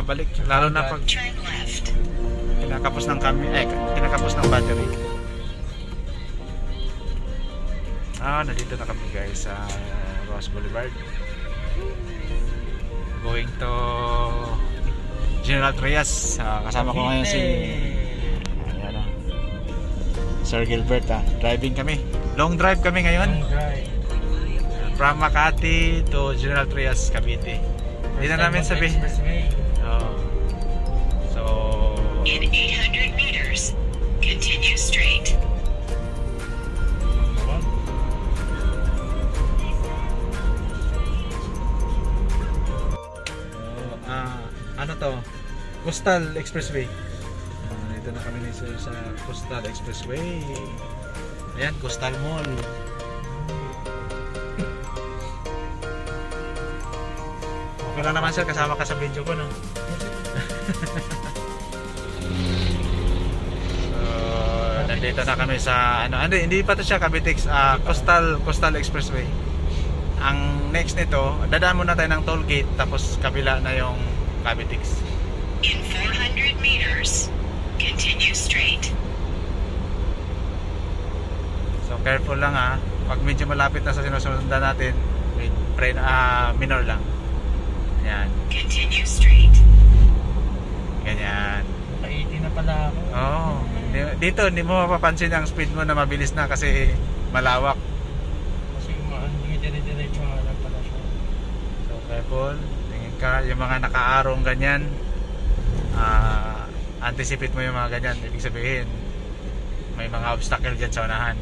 pabalik. Lalo na pag kinakapos ng kinakapos ng battery. Nandito na kami guys sa Ross Boulevard. Going to General Trias. Kasama ko ngayon si Sir Gilbert. Driving kami. Long drive kami ngayon. From Makati to General Trias, Cavite. Hindi na namin sabihin. So, in 800 meters, continue straight. Ano to? Coastal Expressway. Dito na kami sa Coastal Expressway. Ayan, Coastal Mall. Okay lang naman sir, kasama ka sa video ko, no? So, nandito na kami sa hindi pa to siya Cavitex, Coastal Expressway. Ang next nito, dadaan muna tayo ng toll gate, tapos kabila na yung Cavitex. In 400 meters, continue straight. So careful lang pag medyo malapit na sa sinusundan natin, minor lang. Yan. Continue straight. Ganyan. 80 na pala ako. Dito hindi mo mapapansin ang speed mo na mabilis na kasi malawak. Kasi hindi dire-diretso lang pala siya. So careful. Tingin ka, yung mga nakaarong ganyan, anticipate mo yung mga ganyan. Ibig sabihin may mga obstacle dyan sa unahan.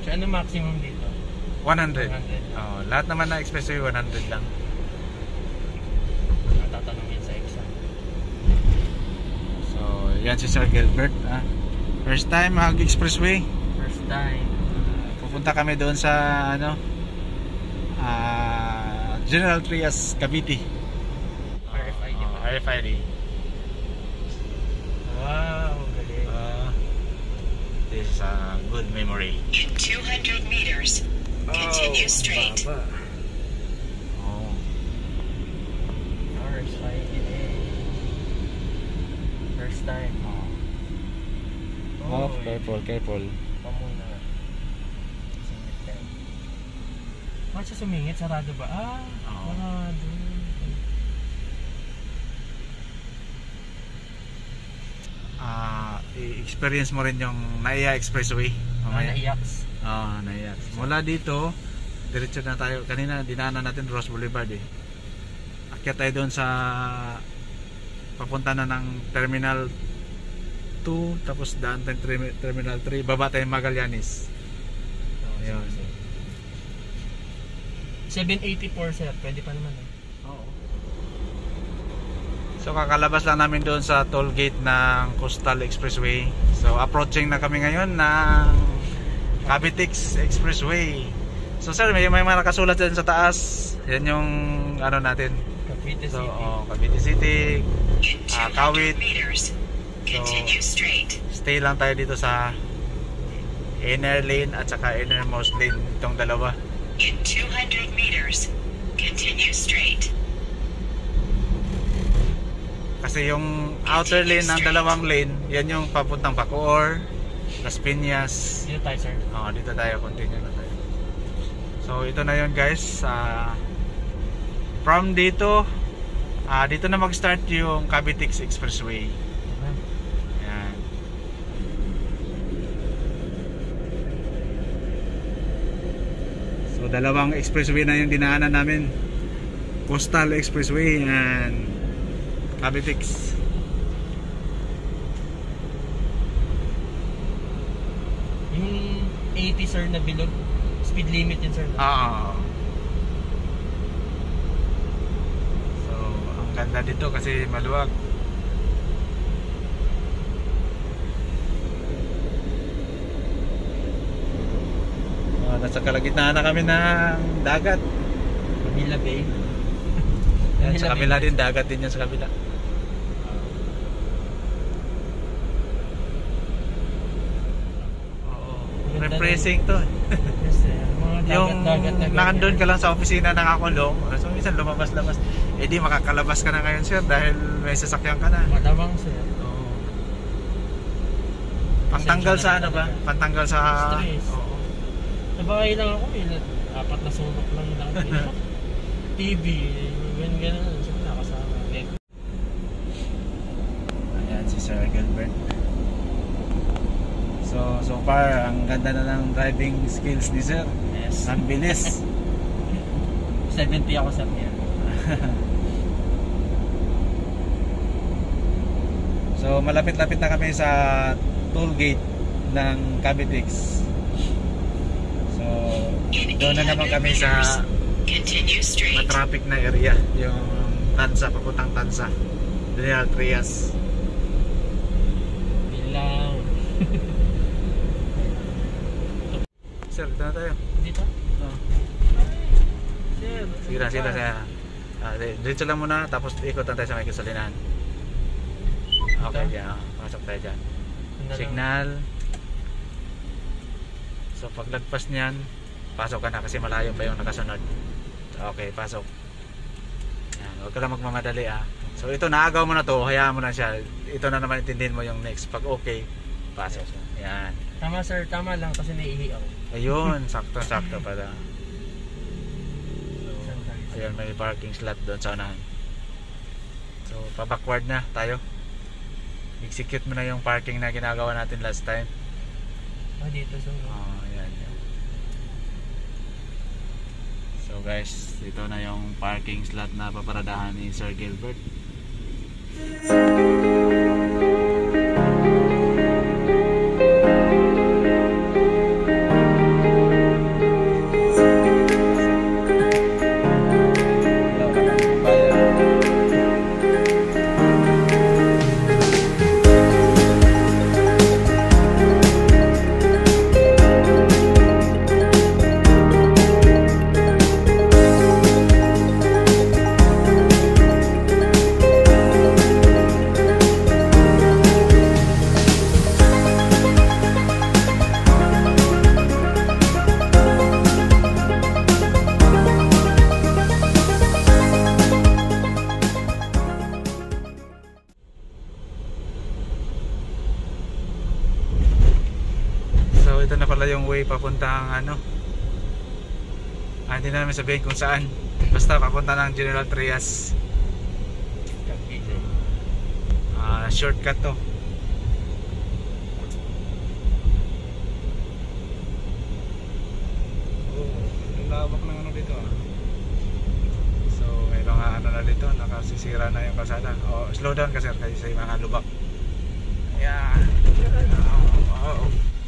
So ano maximum dito? 100. Lahat naman na expressway 100 lang. Tatanungin sa exam. So yan si Sir Gilbert. First time mag-expressway. First time. Pupunta kami doon sa General Trias, Cavite. RFID ba? RFID. Wow, galing. This is a good memory. In 200 meters, continue straight. Baba. First time. Careful. Pamuna. Singit ka. Bakit siya sumingit? Sarado ba? Sarado. I-experience mo rin yung Naiya Expressway mamaya. Naiaks. Naiaks. Mula dito, diretso na tayo. Kanina dinaanan natin Ross Boulevard Akyat tayo doon sa papunta na ng Terminal 2, tapos daan tayo Terminal 3, baba tayo Magallanes. Ayun. 784 sir, pwede pa naman Oo. So kakalabas lang namin doon sa toll gate ng Coastal Expressway. So approaching na kami ngayon ng Cavitex Expressway. So sir, may mga nakasulat dyan sa taas. Yan yung natin. Cavite City. Cavite City, In 200 Kawit. meters, continue straight. Stay lang tayo dito sa inner lane at saka innermost lane, itong dalawa. In 200 meters, continue straight. Kasi yung outer lane ng dalawang lane, yan yung papuntang Bacoor, Las Piñas. Dito tayo sir. Dito tayo, continue na tayo. So ito na yun guys. From dito, dito na mag-start yung Cavitex Expressway. Yan. So dalawang expressway na yung dinaanan namin. Coastal Expressway and Cavitex. Yung 80 sir na bilog, speed limit yun sir. So ang ganda dito kasi maluwag. Nasa kalagitnaan na kami ng dagat. Manila Bay. Yan, sa kabila din, dagat din yan sa kabila. Oo. Refreshing to. Yes sir. Mga dagat na nandun ganyan. ka lang sa opisina nakakulong, so minsan lumabas-labas, eh di makakalabas ka na ngayon sir dahil may sasakyan ka na. Malamang sir. Oo. Pantanggal sa ano ba? Pantanggal sa Stress. Oo. Sa bahay lang ako, 4 na sulok lang natin. TV, ganun. Siyempre nakasama. Ayan si Sir Gilbert. So far ang ganda na ng driving skills ni Sir. Yes. Ang bilis. 70 ako sa yan. So malapit-lapit na kami sa toll gate ng Cavitex. So doon na naman kami sa Continue straight. matraffic na area, yung Tansa, papuntang Tansa, General Trias. Bilang. Sir, dito na tayo. Dito? Oh. Sir. Sige. Diretso lang muna, tapos ikot na tayo sa may kasalinahan. Okay, yeah, pasok tayo dyan. Signal. So paglagpas niyan, pasok ka na kasi malayo pa yung nakasunod. Okay, pasok. Yan, huwag ka lang magmamadali ah. So ito, naagaw mo na to, hayaan mo na siya. Ito na naman intindihin mo yung next. Pag okay, pasok. Yan. Tama sir, tama lang kasi naiihi ako. Ayun, sakto pala. Ayun, may parking slot doon sa unahan. So pa-backward na tayo. Execute mo na yung parking na ginagawa natin last time. Dito sir. Ayan. So guys, ito na yung parking slot na paparadahan ni Sir Gilbert. Ito na pala yung way papuntang ano, hindi na namin sabihin kung saan, basta papunta ng General Trias. Shortcut to. Ang lawak ng ano dito ah. So may mga ano na dito, nakasisira na yung kalsada. Slow down kasi yung mga lubak. Ayan.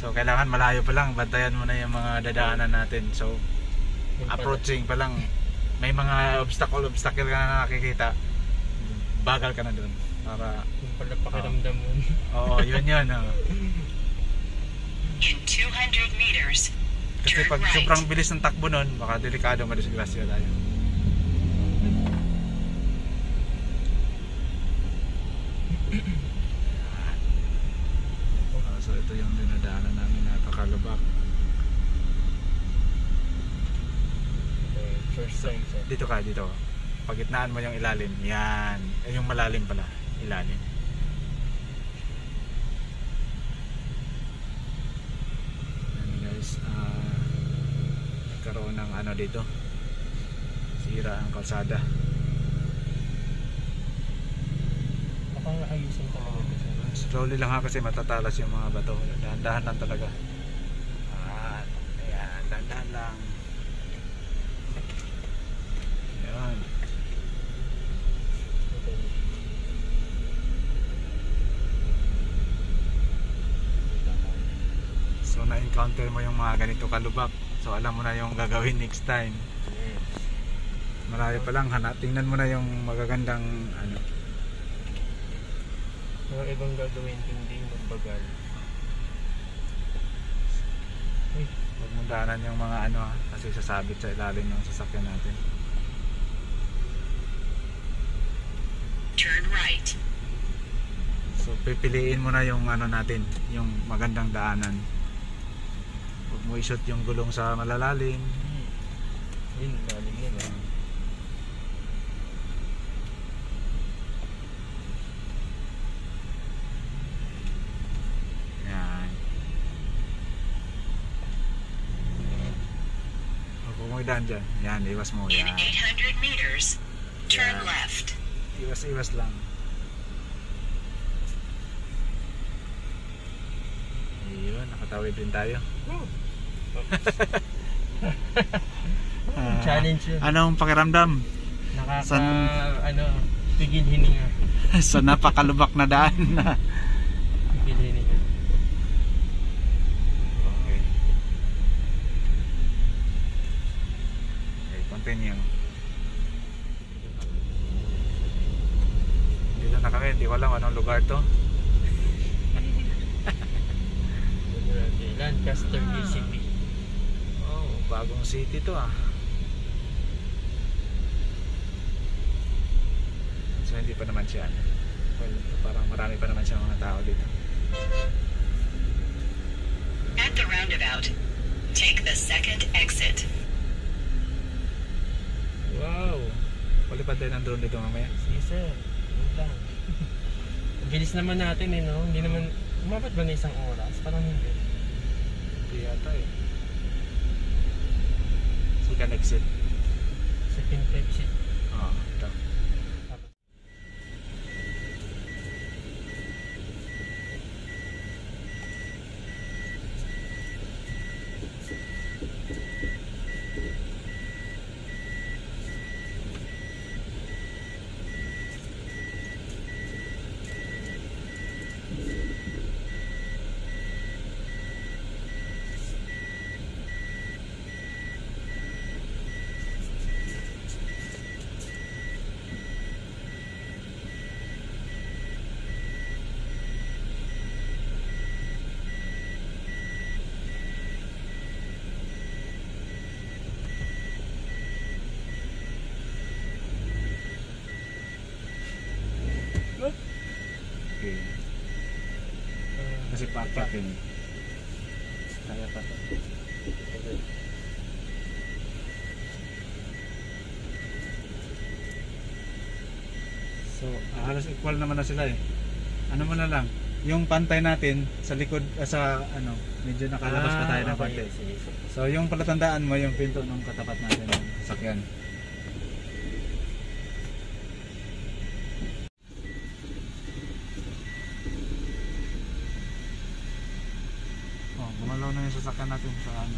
So kailangan malayo pa lang, bantayan mo na yung mga dadaanan natin. So approaching pa lang, may mga obstacle ka na nakikita, bagal ka na dun para Yung pala pakiramdam mo. oo, yun. In 200 meters, Kasi turn pag right. sobrang bilis ng takbo nun, baka delikado, madisgrasya tayo. So ito yung dinadaanan namin, napakalubak. First time sir. Dito. Pagitnaan mo yung ilalim. Yan. Yung malalim pala. Ilalim. Yan guys. Nagkaroon ng ano dito. Sira ang kalsada. Baka ayusin talaga ito sir. Slowly lang ha kasi matatalas yung mga bato. Dahan-dahan lang talaga. Ayan. Dahan-dahan lang. Ayan. So na-encounter mo yung mga ganito kalubak. So alam mo na yung gagawin next time. Malayo pa lang, tingnan mo na yung magagandang ano. Mga ibang gagawin kundi magbagal. Huwag mo daanan yung mga ano ha, kasi sasabit sa ilalim ng sasakyan natin. Turn right. So pipiliin mo na yung ano natin, yung magandang daanan. Huwag mo i-shoot yung gulong sa malalalim. Yun, lalim naman. Yan. Huwag mo idaan dyan. Yan, iwas mo. In Yan. 800 meters, turn Yeah. left. Iwas lang. Ayun, nakatawid din tayo. Challenge yun. Anong pakiramdam? Tigil hininga. Sa napakalubak na daan na. Tigil hininga. Okay. Okay, continue. Dito na kami, hindi ko alam anong lugar to. Lancaster ACP. Oh, bagong city to ah. So hindi pa naman siya. Well, parang marami pa naman siya mga tao dito. At the roundabout, take the second exit. Wow! Palipad tayo ng drone dito mamaya. Sige sir. Wait lang. Bilis naman natin eh, no? Hindi naman, umabot ba na isang oras? Parang hindi. Hindi yata eh. Second exit. Second exit. Oo, ito. Okay. Kasi paakyat yun. Kaya pa to. Okay. So, halos equal naman na sila eh. Ano mo na lang, yung pantay natin sa likod, sa ano, medyo nakalabas pa tayo ng pantay. Sige. So, yung palatandaan mo yung pinto ng katapat natin ng sasakyan. Oh, gumalaw na yung sasakyan natin sa ano.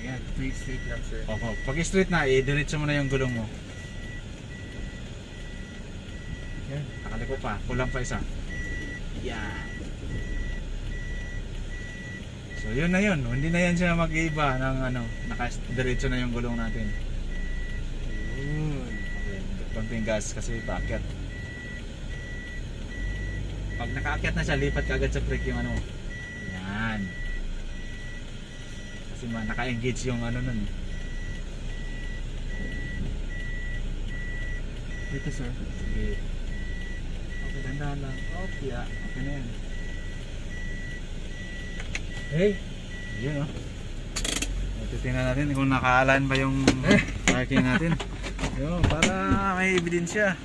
Ayan, straight lang sir. Opo, pag straight na, i-diretso mo na yung gulong mo. Yan, nakaliko pa, kulang pa isa. Yan. So yun na yun, hindi na yan siya mag-iiba ng ano, naka-diretso na yung gulong natin. Okay, konting gas kasi paakyat. Pag nakaakyat na siya, lipat ka agad sa brake yung ano. Yan. Kasi naka-engage yung ano nun. Dito sir. Sige. Okay, dandahan lang. Okay, okay na yan. Hey! Yun o. Titingnan natin kung naka-align ba yung parking natin. Yun, para may ebidensya.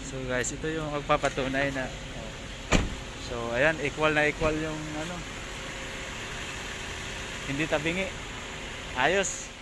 So guys, ito yung magpapatunay na so ayan, equal na equal yung ano. Hindi tabingi. Ayos.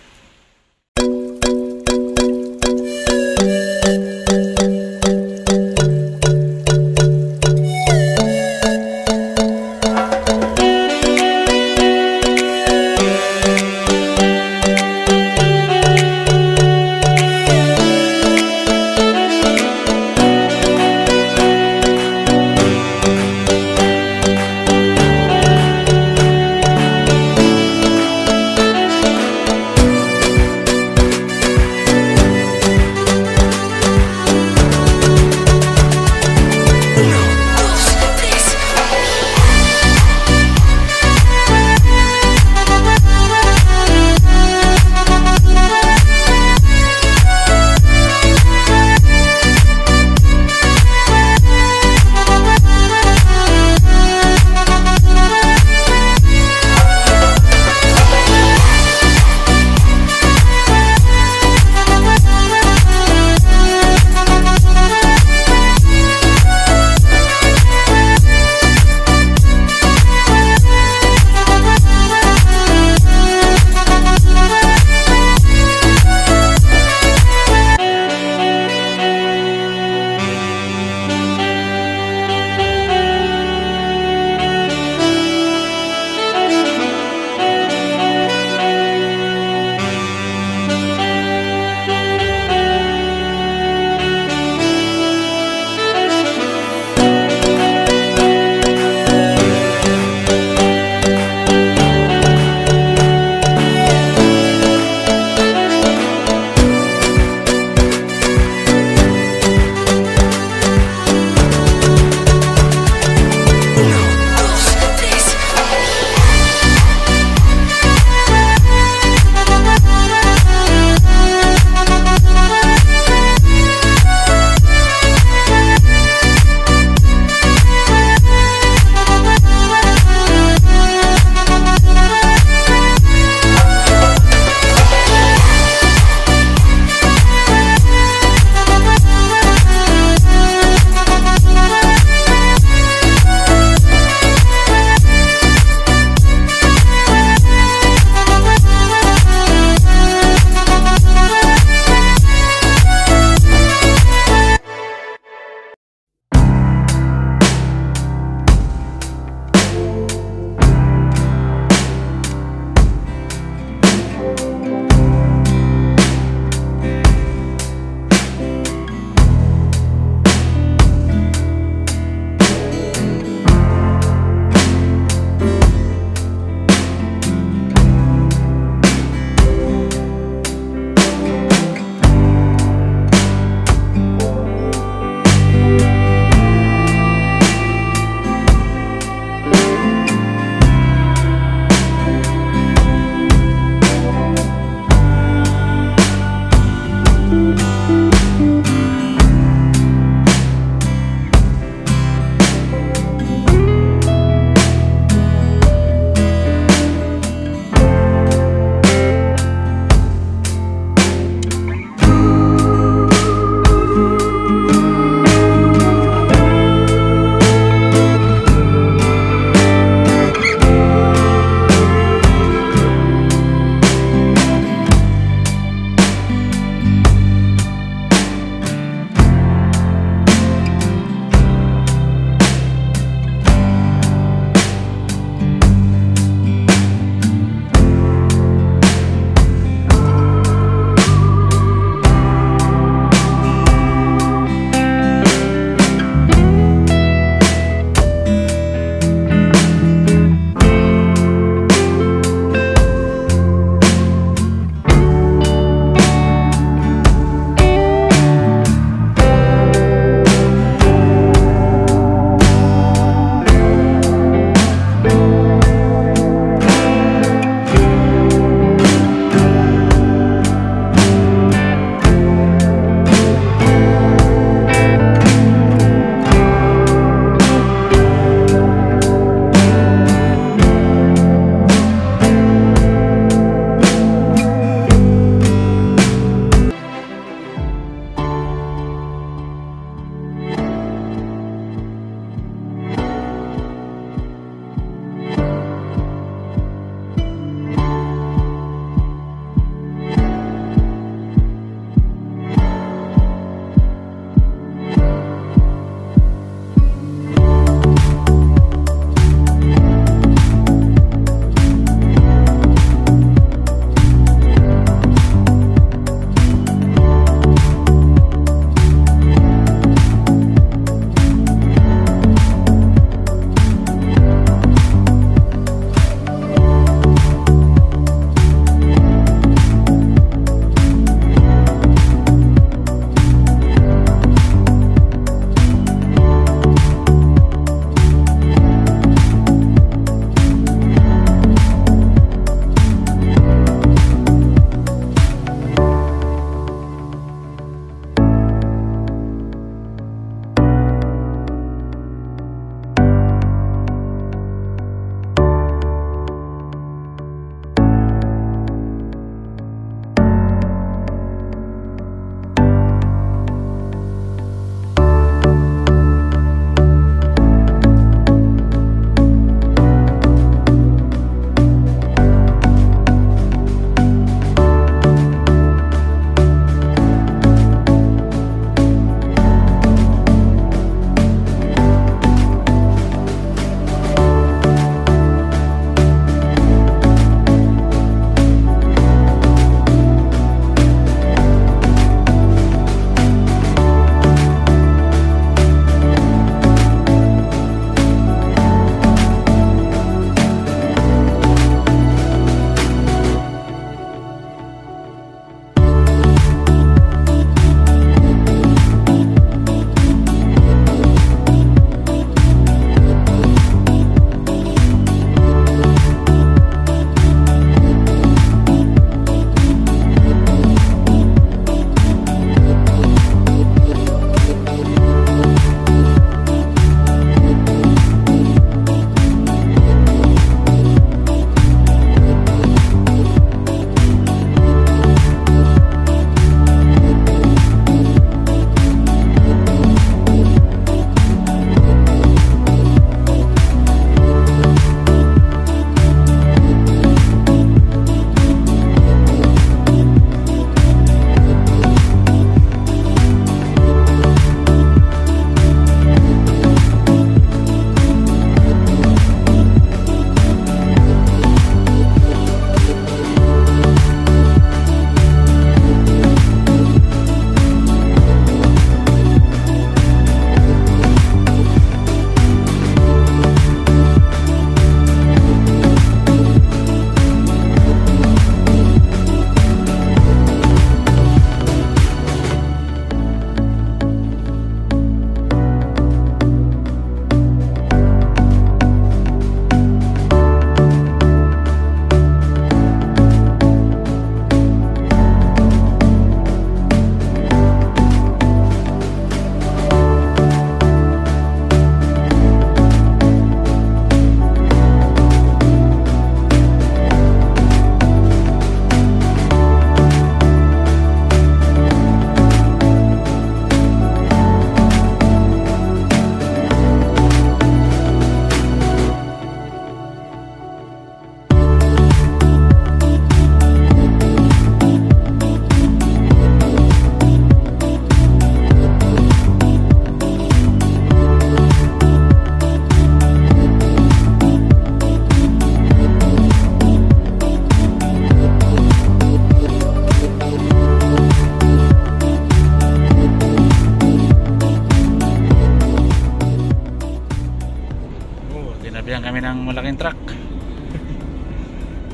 Sinabihan kami ng malaking truck.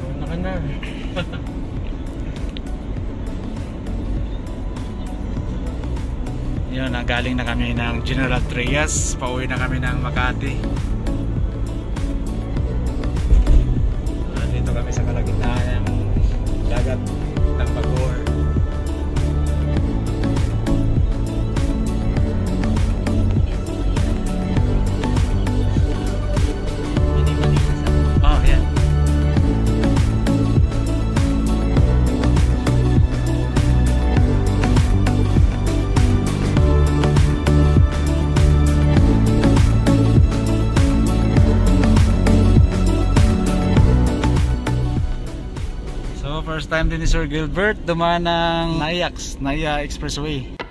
Una ka na. Yun, galing na kami ng General Trias. Pauwi na kami ng Makati. Dito kami sa kalagitnaan ng dagat ng Bacoor. Oh, yeah. So first time din ni Sir Gilbert dumaan ng Naya Expressway.